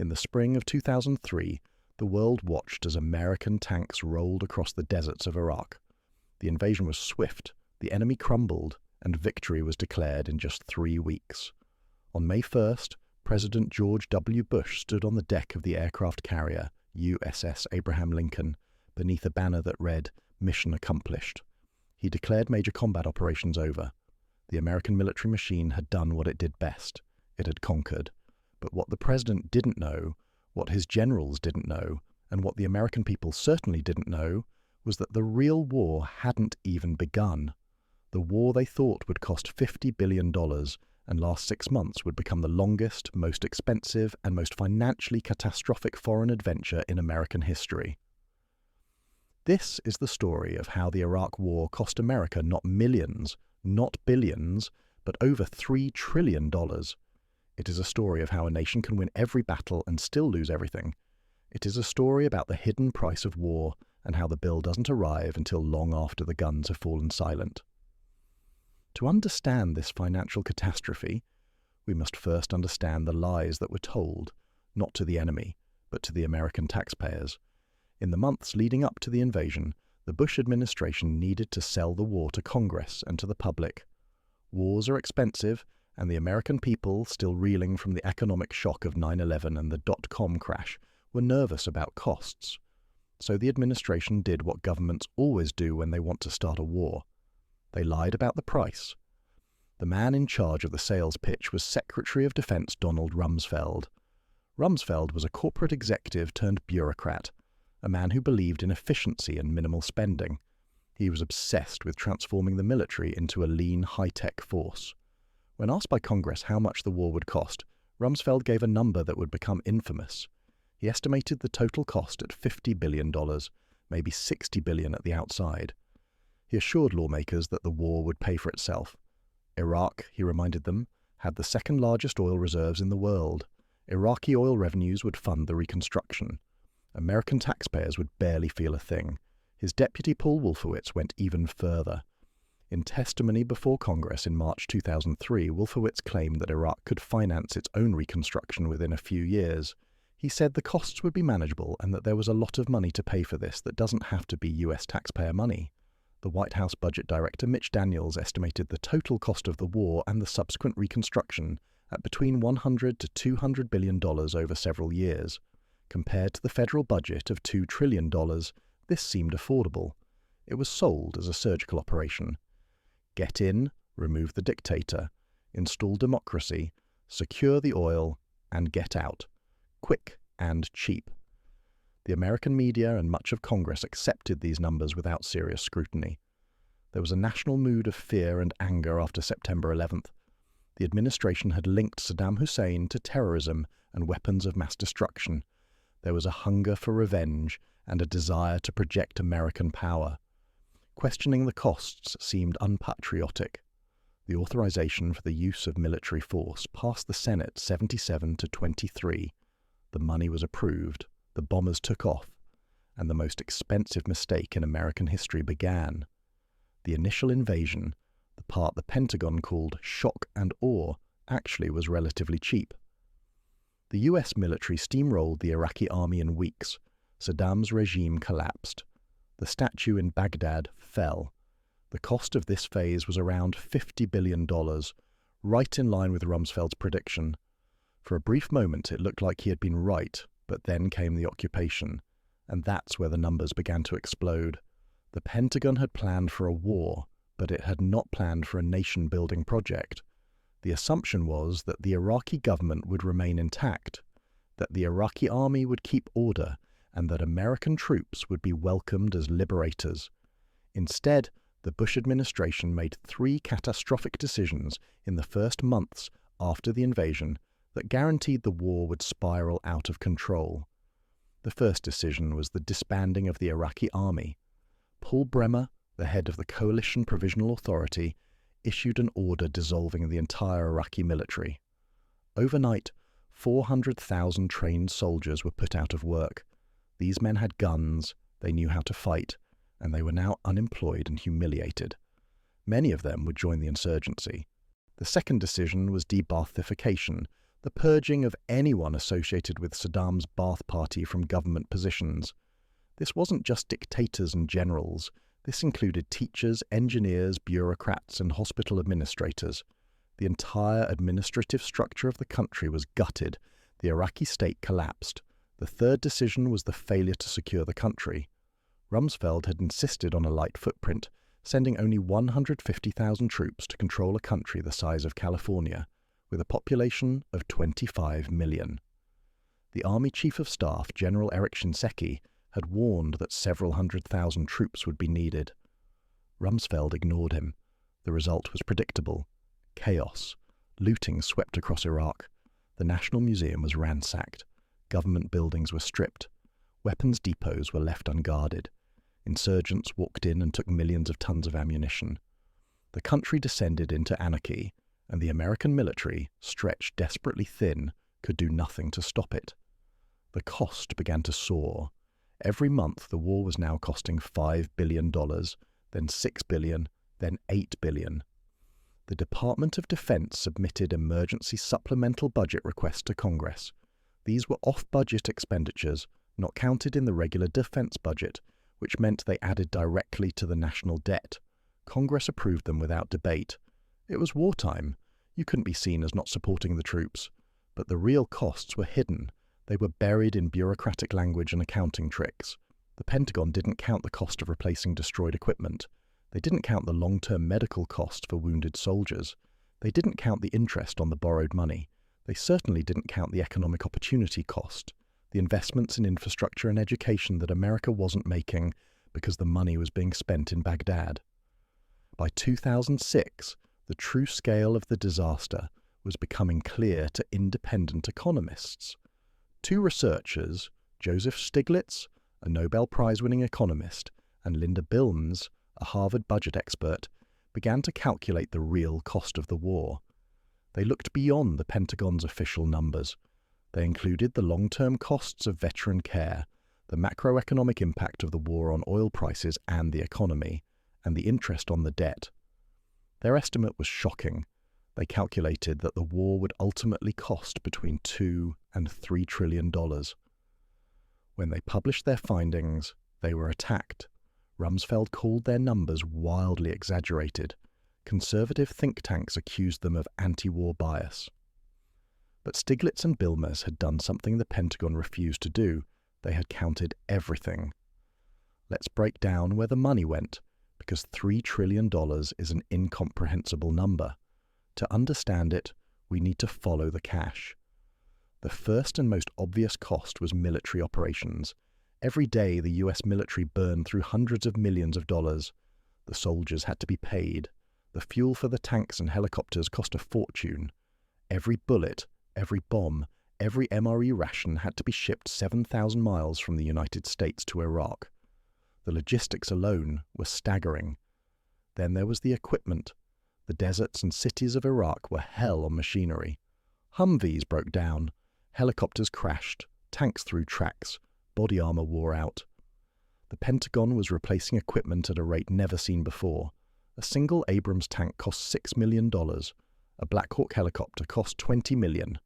In the spring of 2003, the world watched as American tanks rolled across the deserts of Iraq. The invasion was swift, the enemy crumbled, and victory was declared in just 3 weeks. On May 1st, President George W. Bush stood on the deck of the aircraft carrier USS Abraham Lincoln beneath a banner that read, "Mission accomplished." He declared major combat operations over. The American military machine had done what it did best. It had conquered. But what the president didn't know, what his generals didn't know, and what the American people certainly didn't know, was that the real war hadn't even begun. The war they thought would cost $50 billion and last 6 months would become the longest, most expensive, and most financially catastrophic foreign adventure in American history. This is the story of how the Iraq War cost America not millions, not billions, but over $3 trillion. It is a story of how a nation can win every battle and still lose everything. It is a story about the hidden price of war and how the bill doesn't arrive until long after the guns have fallen silent. To understand this financial catastrophe, we must first understand the lies that were told, not to the enemy, but to the American taxpayers. In the months leading up to the invasion, the Bush administration needed to sell the war to Congress and to the public. Wars are expensive, and the American people, still reeling from the economic shock of 9/11 and the dot-com crash, were nervous about costs. So the administration did what governments always do when they want to start a war. They lied about the price. The man in charge of the sales pitch was Secretary of Defense Donald Rumsfeld. Rumsfeld was a corporate executive turned bureaucrat, a man who believed in efficiency and minimal spending. He was obsessed with transforming the military into a lean, high-tech force. When asked by Congress how much the war would cost, Rumsfeld gave a number that would become infamous. He estimated the total cost at $50 billion, maybe $60 billion at the outside. He assured lawmakers that the war would pay for itself. Iraq, he reminded them, had the second largest oil reserves in the world. Iraqi oil revenues would fund the reconstruction. American taxpayers would barely feel a thing. His deputy Paul Wolfowitz went even further. In testimony before Congress in March 2003, Wolfowitz claimed that Iraq could finance its own reconstruction within a few years. He said the costs would be manageable and that there was a lot of money to pay for this that doesn't have to be US taxpayer money. The White House Budget Director Mitch Daniels estimated the total cost of the war and the subsequent reconstruction at between $100 to $200 billion over several years. Compared to the federal budget of $2 trillion, this seemed affordable. It was sold as a surgical operation. Get in, remove the dictator, install democracy, secure the oil, and get out. Quick and cheap. The American media and much of Congress accepted these numbers without serious scrutiny. There was a national mood of fear and anger after September 11th. The administration had linked Saddam Hussein to terrorism and weapons of mass destruction. There was a hunger for revenge and a desire to project American power. Questioning the costs seemed unpatriotic. The authorization for the use of military force passed the Senate 77 to 23. The money was approved, the bombers took off, and the most expensive mistake in American history began. The initial invasion, the part the Pentagon called shock and awe, actually was relatively cheap. The US military steamrolled the Iraqi army in weeks. Saddam's regime collapsed. The statue in Baghdad fell. The cost of this phase was around $50 billion, right in line with Rumsfeld's prediction. For a brief moment it looked like he had been right, but then came the occupation, and that's where the numbers began to explode. The Pentagon had planned for a war, but it had not planned for a nation-building project. The assumption was that the Iraqi government would remain intact, that the Iraqi army would keep order, and that American troops would be welcomed as liberators. Instead, the Bush administration made 3 catastrophic decisions in the first months after the invasion that guaranteed the war would spiral out of control. The first decision was the disbanding of the Iraqi army. Paul Bremer, the head of the Coalition Provisional Authority, issued an order dissolving the entire Iraqi military. Overnight, 400,000 trained soldiers were put out of work. These men had guns, they knew how to fight, and they were now unemployed and humiliated. Many of them would join the insurgency. The second decision was de-Baathification, the purging of anyone associated with Saddam's Ba'ath Party from government positions. This wasn't just dictators and generals. This included teachers, engineers, bureaucrats, and hospital administrators. The entire administrative structure of the country was gutted. The Iraqi state collapsed. The third decision was the failure to secure the country. Rumsfeld had insisted on a light footprint, sending only 150,000 troops to control a country the size of California, with a population of 25 million. The Army Chief of Staff, General Erich Shinseki, had warned that several 100,000 troops would be needed. Rumsfeld ignored him. The result was predictable. Chaos. Looting swept across Iraq. The National Museum was ransacked. Government buildings were stripped. Weapons depots were left unguarded. Insurgents walked in and took millions of tons of ammunition. The country descended into anarchy, and the American military, stretched desperately thin, could do nothing to stop it. The cost began to soar. Every month the war was now costing $5 billion, then $6 billion, then $8 billion. The Department of Defense submitted emergency supplemental budget requests to Congress. These were off-budget expenditures, not counted in the regular defense budget, which meant they added directly to the national debt. Congress approved them without debate. It was wartime. You couldn't be seen as not supporting the troops. But the real costs were hidden. They were buried in bureaucratic language and accounting tricks. The Pentagon didn't count the cost of replacing destroyed equipment. They didn't count the long-term medical cost for wounded soldiers. They didn't count the interest on the borrowed money. They certainly didn't count the economic opportunity cost, the investments in infrastructure and education that America wasn't making because the money was being spent in Baghdad. By 2006, the true scale of the disaster was becoming clear to independent economists. Two researchers, Joseph Stiglitz, a Nobel Prize-winning economist, and Linda Bilmes, a Harvard budget expert, began to calculate the real cost of the war. They looked beyond the Pentagon's official numbers. They included the long-term costs of veteran care, the macroeconomic impact of the war on oil prices and the economy, and the interest on the debt. Their estimate was shocking. They calculated that the war would ultimately cost between $2 and $3 trillion. When they published their findings, they were attacked. Rumsfeld called their numbers wildly exaggerated. Conservative think tanks accused them of anti-war bias. But Stiglitz and Bilmes had done something the Pentagon refused to do. They had counted everything. Let's break down where the money went, because $3 trillion is an incomprehensible number. To understand it, we need to follow the cash. The first and most obvious cost was military operations. Every day the US military burned through hundreds of millions of dollars. The soldiers had to be paid. The fuel for the tanks and helicopters cost a fortune. Every bullet, every bomb, every MRE ration had to be shipped 7,000 miles from the United States to Iraq. The logistics alone were staggering. Then there was the equipment. The deserts and cities of Iraq were hell on machinery. Humvees broke down. Helicopters crashed. Tanks threw tracks. Body armor wore out. The Pentagon was replacing equipment at a rate never seen before. A single Abrams tank cost $6 million. A Black Hawk helicopter cost $20 million.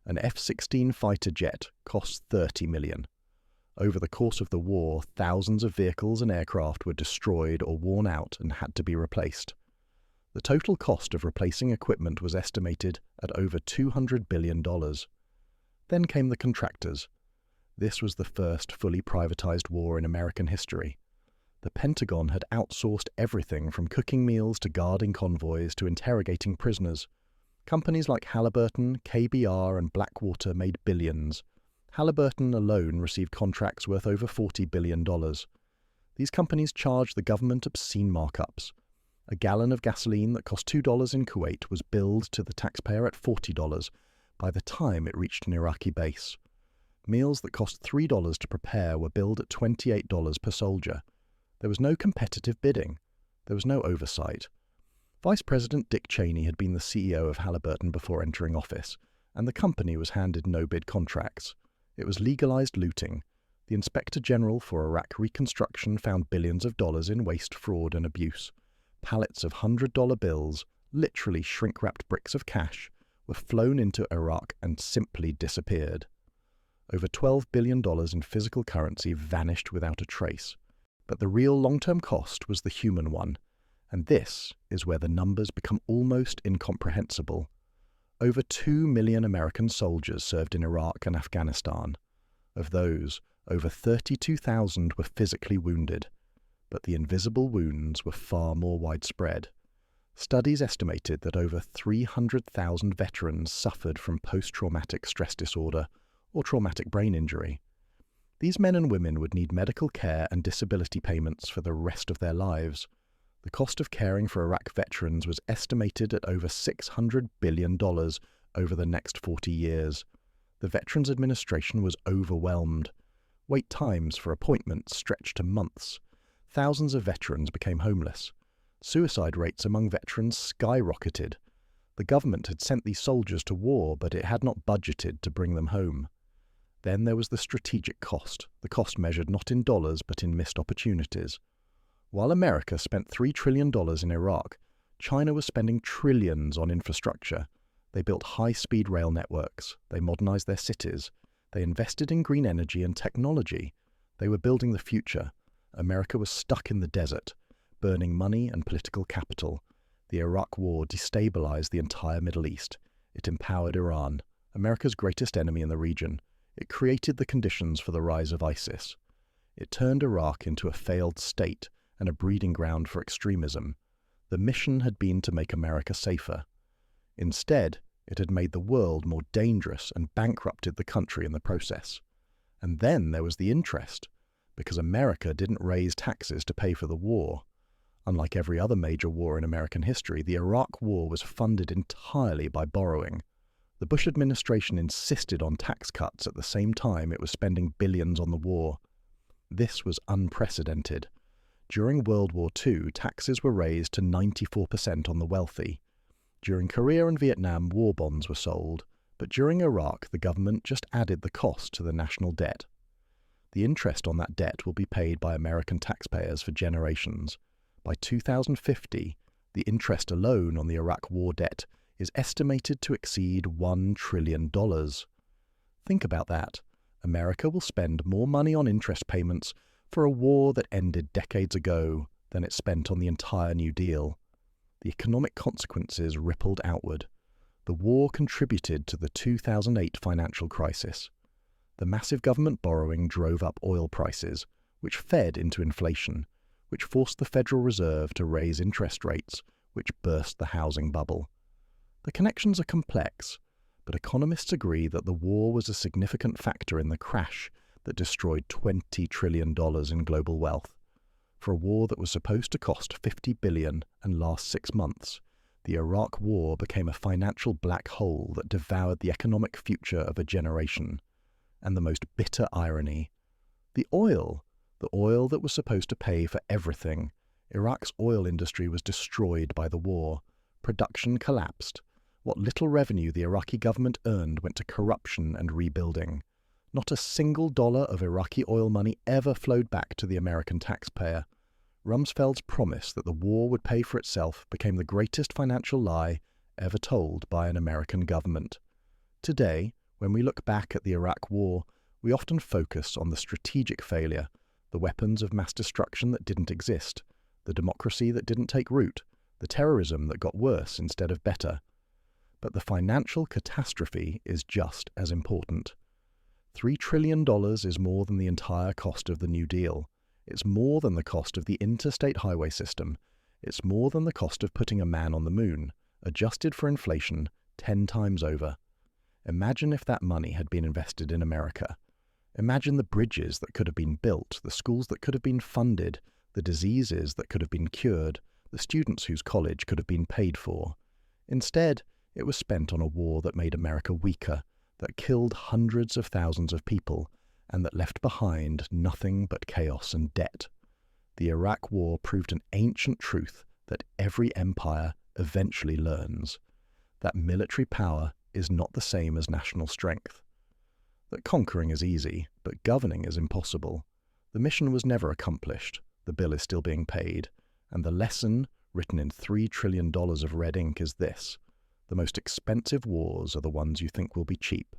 An F-16 fighter jet cost $30 million. Over the course of the war, thousands of vehicles and aircraft were destroyed or worn out and had to be replaced. The total cost of replacing equipment was estimated at over $200 billion. Then came the contractors. This was the first fully privatized war in American history. The Pentagon had outsourced everything from cooking meals to guarding convoys to interrogating prisoners. Companies like Halliburton, KBR, and Blackwater made billions. Halliburton alone received contracts worth over $40 billion. These companies charged the government obscene markups. A gallon of gasoline that cost $2 in Kuwait was billed to the taxpayer at $40 by the time it reached an Iraqi base. Meals that cost $3 to prepare were billed at $28 per soldier. There was no competitive bidding. There was no oversight. Vice President Dick Cheney had been the CEO of Halliburton before entering office, and the company was handed no-bid contracts. It was legalized looting. The Inspector General for Iraq Reconstruction found billions of dollars in waste, fraud, and abuse. Pallets of $100 bills, literally shrink-wrapped bricks of cash, were flown into Iraq and simply disappeared. Over $12 billion in physical currency vanished without a trace. But the real long-term cost was the human one, and this is where the numbers become almost incomprehensible. Over 2 million American soldiers served in Iraq and Afghanistan. Of those, over 32,000 were physically wounded, but the invisible wounds were far more widespread. Studies estimated that over 300,000 veterans suffered from post-traumatic stress disorder or traumatic brain injury. These men and women would need medical care and disability payments for the rest of their lives. The cost of caring for Iraq veterans was estimated at over $600 billion over the next 40 years. The Veterans Administration was overwhelmed. Wait times for appointments stretched to months. Thousands of veterans became homeless. Suicide rates among veterans skyrocketed. The government had sent these soldiers to war, but it had not budgeted to bring them home. Then there was the strategic cost, the cost measured not in dollars but in missed opportunities. While America spent $3 trillion in Iraq, China was spending trillions on infrastructure. They built high-speed rail networks, they modernized their cities, they invested in green energy and technology. They were building the future. America was stuck in the desert, burning money and political capital. The Iraq War destabilized the entire Middle East. It empowered Iran, America's greatest enemy in the region. It created the conditions for the rise of ISIS. It turned Iraq into a failed state and a breeding ground for extremism. The mission had been to make America safer. Instead, it had made the world more dangerous and bankrupted the country in the process. And then there was the interest, because America didn't raise taxes to pay for the war. Unlike every other major war in American history, the Iraq War was funded entirely by borrowing. The Bush administration insisted on tax cuts at the same time it was spending billions on the war. This was unprecedented. During World War II, taxes were raised to 94% on the wealthy. During Korea and Vietnam, war bonds were sold, but during Iraq, the government just added the cost to the national debt. The interest on that debt will be paid by American taxpayers for generations. By 2050, the interest alone on the Iraq war debt is estimated to exceed $1 trillion. Think about that. America will spend more money on interest payments for a war that ended decades ago than it spent on the entire New Deal. The economic consequences rippled outward. The war contributed to the 2008 financial crisis. The massive government borrowing drove up oil prices, which fed into inflation, which forced the Federal Reserve to raise interest rates, which burst the housing bubble. The connections are complex, but economists agree that the war was a significant factor in the crash that destroyed $20 trillion in global wealth. For a war that was supposed to cost $50 billion and last 6 months, the Iraq War became a financial black hole that devoured the economic future of a generation. And the most bitter irony, the oil that was supposed to pay for everything. Iraq's oil industry was destroyed by the war. Production collapsed. What little revenue the Iraqi government earned went to corruption and rebuilding. Not a single dollar of Iraqi oil money ever flowed back to the American taxpayer. Rumsfeld's promise that the war would pay for itself became the greatest financial lie ever told by an American government. Today, when we look back at the Iraq War, we often focus on the strategic failure, the weapons of mass destruction that didn't exist, the democracy that didn't take root, the terrorism that got worse instead of better. But the financial catastrophe is just as important. $3 trillion is more than the entire cost of the New Deal. It's more than the cost of the interstate highway system. It's more than the cost of putting a man on the moon, adjusted for inflation 10 times over. Imagine if that money had been invested in America. Imagine the bridges that could have been built, the schools that could have been funded, the diseases that could have been cured, the students whose college could have been paid for. Instead, it was spent on a war that made America weaker, that killed hundreds of thousands of people, and that left behind nothing but chaos and debt. The Iraq War proved an ancient truth that every empire eventually learns, that military power is not the same as national strength, that conquering is easy, but governing is impossible. The mission was never accomplished, the bill is still being paid, and the lesson, written in $3 trillion of red ink, is this: The most expensive wars are the ones you think will be cheap.